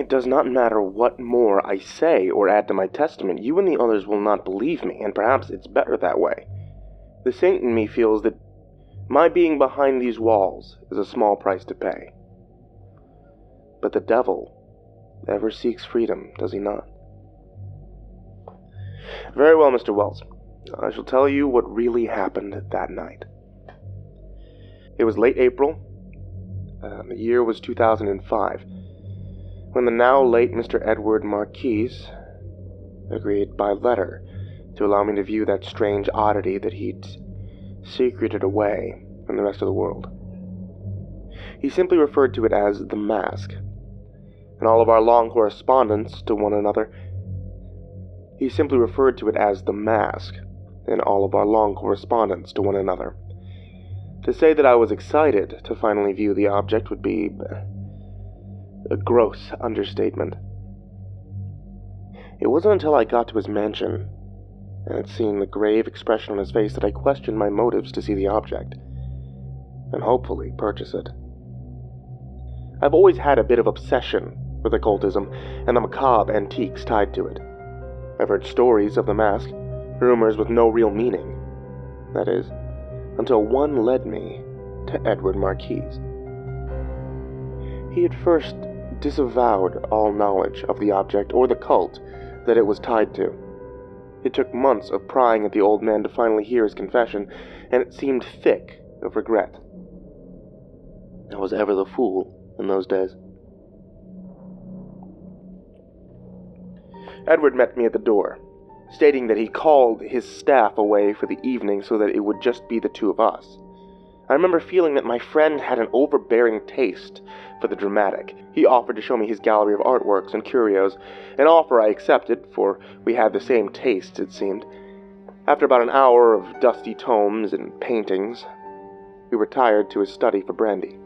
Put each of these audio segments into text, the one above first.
It does not matter what more I say or add to my testament, you and the others will not believe me, and perhaps it's better that way. The saint in me feels that my being behind these walls is a small price to pay. But the devil ever seeks freedom, does he not? Very well, Mr. Wells. I shall tell you what really happened that night. It was late April. The year was 2005, when the now late Mr. Edward Marquis agreed by letter to allow me to view that strange oddity that he'd secreted away from the rest of the world. He simply referred to it as the mask. In all of our long correspondence to one another, To say that I was excited to finally view the object would be a gross understatement. It wasn't until I got to his mansion and had seen the grave expression on his face that I questioned my motives to see the object, and hopefully purchase it. I've always had a bit of obsession with occultism and the macabre antiques tied to it. I've heard stories of the mask, rumors with no real meaning. That is, until one led me to Edward Marquis. He had first disavowed all knowledge of the object or the cult that it was tied to. It took months of prying at the old man to finally hear his confession, and it seemed thick of regret. I was ever the fool in those days. Edward met me at the door, stating that he called his staff away for the evening so that it would just be the two of us. I remember feeling that my friend had an overbearing taste for the dramatic. He offered to show me his gallery of artworks and curios, an offer I accepted, for we had the same tastes, it seemed. After about an hour of dusty tomes and paintings, we retired to his study for brandy.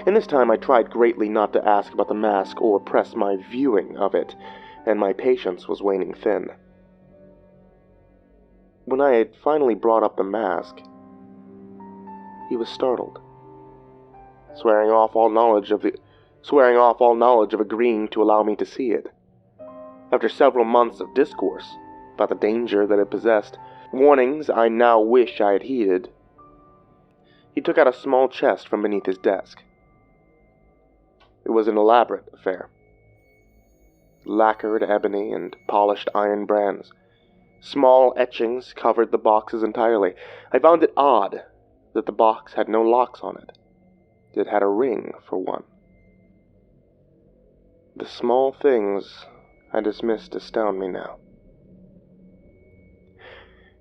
In this time I tried greatly not to ask about the mask or press my viewing of it, and my patience was waning thin. When I had finally brought up the mask, he was startled, swearing off all knowledge of agreeing to allow me to see it. After several months of discourse about the danger that it possessed, warnings I now wish I had heeded, he took out a small chest from beneath his desk. It was an elaborate affair. Lacquered ebony and polished iron brands. Small etchings covered the boxes entirely. I found it odd that the box had no locks on it. It had a ring, for one. The small things I dismissed astound me now.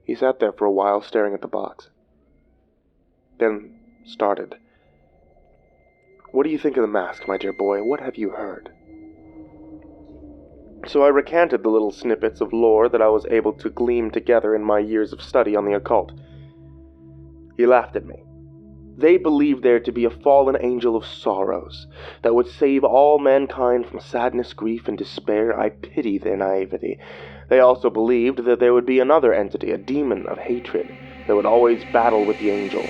He sat there for a while staring at the box, then started. "What do you think of the mask, my dear boy? What have you heard?" So I recanted the little snippets of lore that I was able to glean together in my years of study on the occult. He laughed at me. They believed there to be a fallen angel of sorrows that would save all mankind from sadness, grief, and despair. I pity their naivety. They also believed that there would be another entity, a demon of hatred, that would always battle with the angel.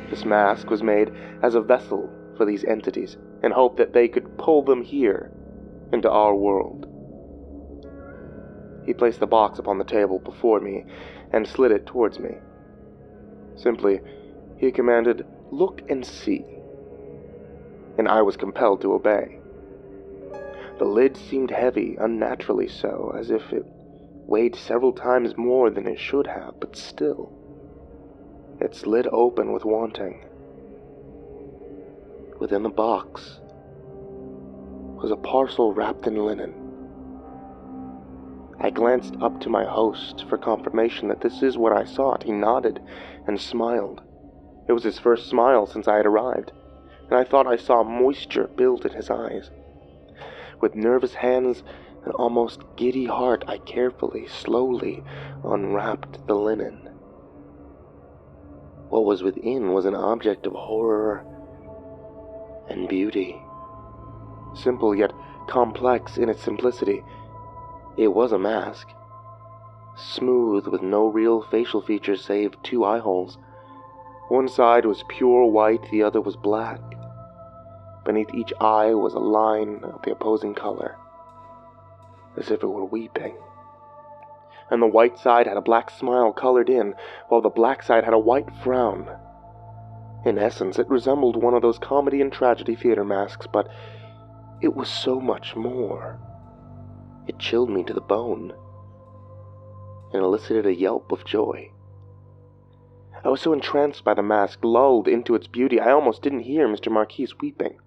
This mask was made as a vessel for these entities, in hope that they could pull them here, into our world. He placed the box upon the table before me and slid it towards me. Simply, he commanded, "Look and see," and I was compelled to obey. The lid seemed heavy, unnaturally so, as if it weighed several times more than it should have, but still, it slid open with wanting. Within the box was a parcel wrapped in linen. I glanced up to my host for confirmation that this is what I sought. He nodded and smiled. It was his first smile since I had arrived, and I thought I saw moisture build in his eyes. With nervous hands and almost giddy heart, I carefully, slowly unwrapped the linen. What was within was an object of horror and beauty. Simple yet complex in its simplicity. It was a mask, smooth with no real facial features save two eye holes. One side was pure white, the other was black. Beneath each eye was a line of the opposing color, as if it were weeping. And the white side had a black smile colored in, while the black side had a white frown. In essence, it resembled one of those comedy and tragedy theater masks, but it was so much more. It chilled me to the bone, and elicited a yelp of joy. I was so entranced by the mask, lulled into its beauty, I almost didn't hear Mr. Marquis weeping.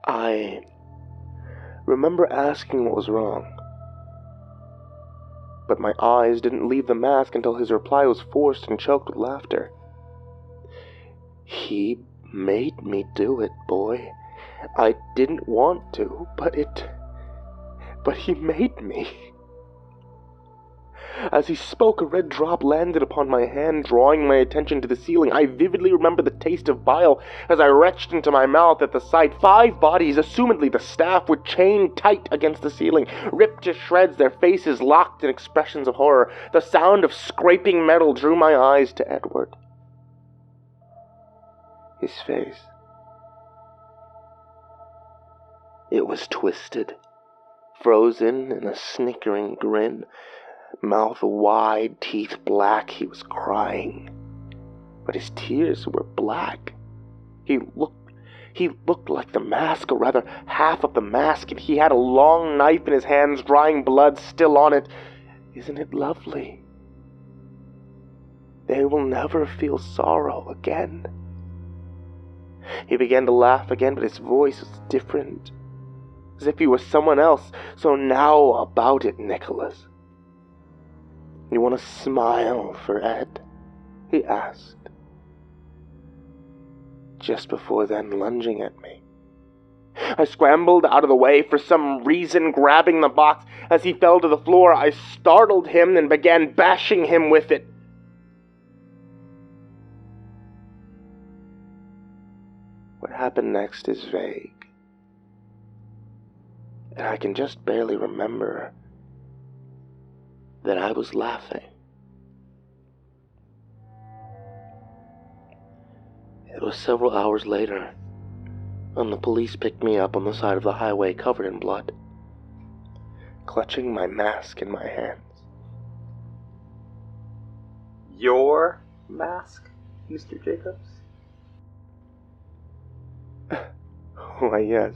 I remember asking what was wrong, but my eyes didn't leave the mask until his reply was forced and choked with laughter. He made me do it, boy. I didn't want to, but he made me. As he spoke, a red drop landed upon my hand, drawing my attention to the ceiling. I vividly remember the taste of bile as I retched into my mouth at the sight. 5 bodies, assumedly the staff, were chained tight against the ceiling, ripped to shreds, their faces locked in expressions of horror. The sound of scraping metal drew my eyes to Edward. His face, it was twisted, frozen in a snickering grin. Mouth wide, teeth black, he was crying. But his tears were black. He looked like the mask, or rather half of the mask, and he had a long knife in his hands, drying blood still on it. Isn't it lovely? They will never feel sorrow again. He began to laugh again, but his voice was different, as if he was someone else. So now about it, Nicholas. You want to smile for Ed? He asked, just before then lunging at me. I scrambled out of the way, for some reason grabbing the box. As he fell to the floor, I startled him and began bashing him with it. What happened next is vague, and I can just barely remember that I was laughing. It was several hours later, when the police picked me up on the side of the highway covered in blood, clutching my mask in my hands. Your mask, Mr. Jacobs? Why, yes,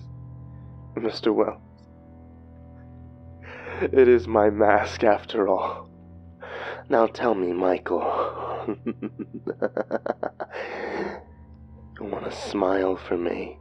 Mr. Wells. It is my mask, after all. Now tell me, Michael. You want to smile for me?